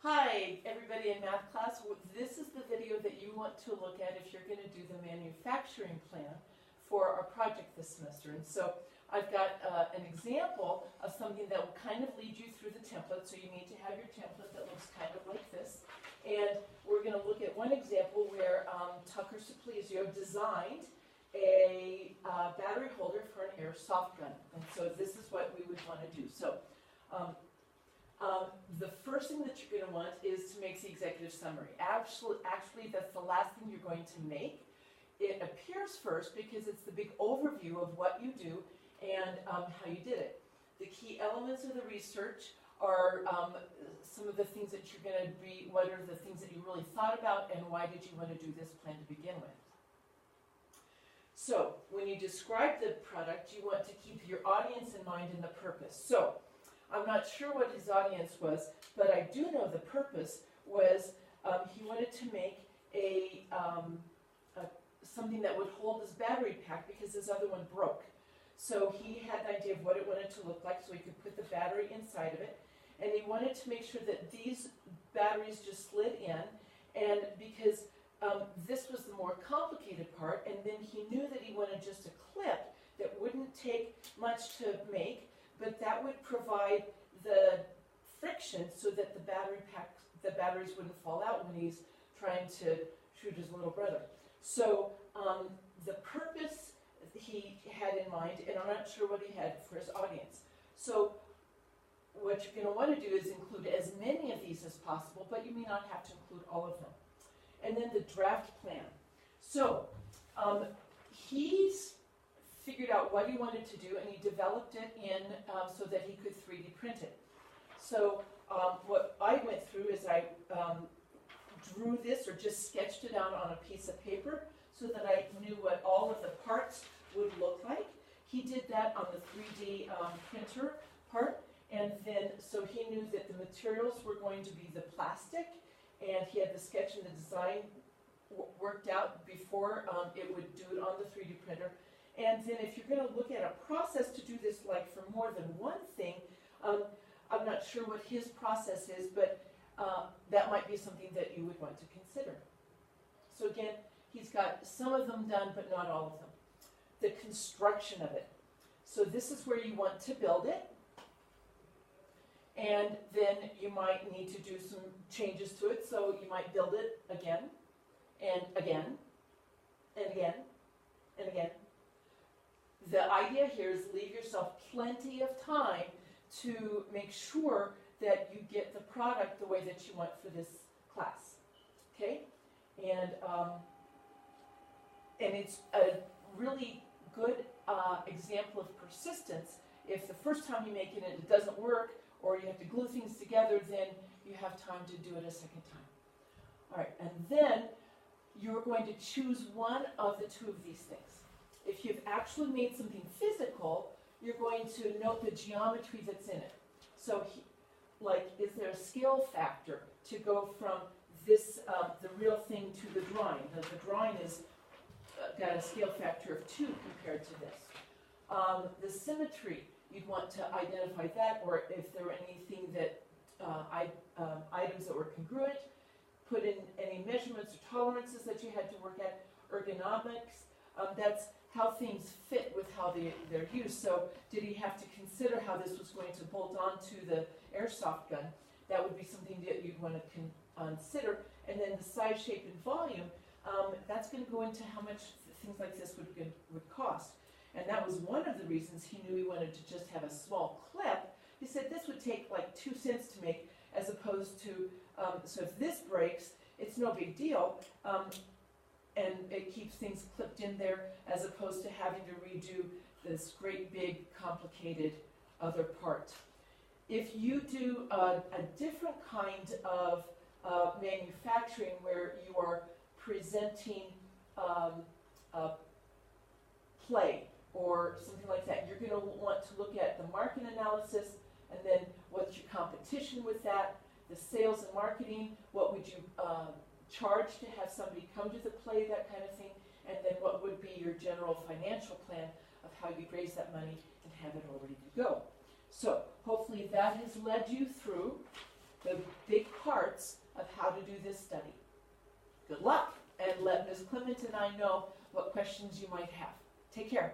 Hi, everybody in math class. This is the video that you want to look at if you're going to do the manufacturing plan for our project this semester. And so I've got an example of something that will kind of lead you through the template. So you need to have your template that looks kind of like this. And we're going to look at one example where Tucker Supplesio designed a battery holder for an airsoft gun. And so this is what we would want to do. So the first thing that you're going to want is to make the executive summary. Actually, that's the last thing you're going to make. It appears first because it's the big overview of what you do and how you did it. The key elements of the research are some of the things that you're going to be, what are the things that you really thought about and why did you want to do this plan to begin with. So, when you describe the product, you want to keep your audience in mind and the purpose. So, I'm not sure what his audience was, but I do know the purpose was he wanted to make something that would hold his battery pack because his other one broke. So he had an idea of what it wanted to look like so he could put the battery inside of it. And he wanted to make sure that these batteries just slid in, and because this was the more complicated part, and then he knew that he wanted just a clip that wouldn't take much to make, but that would provide the friction so that the batteries wouldn't fall out when he's trying to shoot his little brother. So the purpose he had in mind, and I'm not sure what he had for his audience. So what you're going to want to do is include as many of these as possible, but you may not have to include all of them. And then the draft plan. So he's figured out what he wanted to do, and he developed it in so that he could 3D print it. So what I went through is I drew this or just sketched it out on a piece of paper so that I knew what all of the parts would look like. He did that on the 3D printer part, and then so he knew that the materials were going to be the plastic, and he had the sketch and the design worked out before it would do it on the 3D printer. And then if you're going to look at a process to do this, like for more than one thing, I'm not sure what his process is, but that might be something that you would want to consider. So again, he's got some of them done, but not all of them. The construction of it. So this is where you want to build it. And then you might need to do some changes to it. So you might build it again, and again, and again, and again. The idea here is leave yourself plenty of time to make sure that you get the product the way that you want for this class. Okay? And it's a really good example of persistence. If the first time you make it and it doesn't work, or you have to glue things together, then you have time to do it a second time. All right, and then you're going to choose one of the two of these things. If you've actually made something physical, you're going to note the geometry that's in it. So, like, is there a scale factor to go from this, the real thing to the drawing? The drawing is got a scale factor of 2 compared to this. The symmetry, you'd want to identify that, or if there were anything that, items that were congruent, put in any measurements or tolerances that you had to work at. Ergonomics, that's how things fit with how they're used. So did he have to consider how this was going to bolt onto the airsoft gun? That would be something that you'd want to consider. And then the size, shape, and volume, that's going to go into how much things like this would cost. And that was one of the reasons he knew he wanted to just have a small clip. He said this would take like 2 cents to make, as opposed to, so if this breaks, it's no big deal. And it keeps things clipped in there as opposed to having to redo this great big complicated other part. If you do a different kind of manufacturing where you are presenting a play or something like that, you're going to want to look at the market analysis, and then what's your competition with that, the sales and marketing, what would you charge to have somebody come to the play, that kind of thing, and then what would be your general financial plan of how you'd raise that money and have it all ready to go. So hopefully that has led you through the big parts do this study. Good luck, and let Ms. Clement and I know what questions you might have. Take care.